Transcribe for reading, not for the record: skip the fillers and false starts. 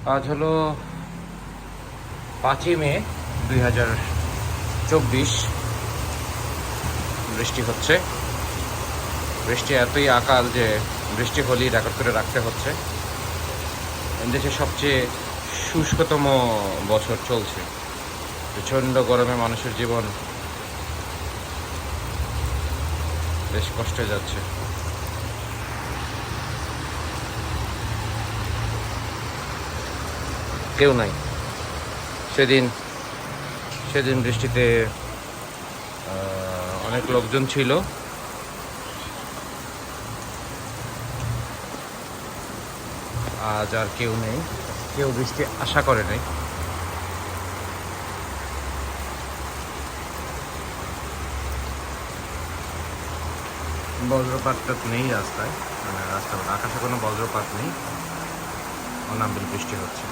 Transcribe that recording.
আজ হলো 5ই মে 2024। বৃষ্টি হচ্ছে। বৃষ্টি এতই আকাল যে বৃষ্টি হলেই রেকর্ড করে রাখতে হচ্ছে। দেশের সবচেয়ে শুষ্কতম বছর চলছে। প্রচণ্ড গরমে মানুষের জীবন বেশ কষ্টে যাচ্ছে। কেউ নাই। সেদিন সেদিন বৃষ্টিতে অনেক লোকজন ছিল। আজ আর কেউ নেই। কেউ বৃষ্টি আশা করে নাই। বজ্রপাতটা নেই রাস্তায়, মানে রাস্তার আকাশে কোনো বজ্রপাত নেই। অনাবিল বৃষ্টি হচ্ছে।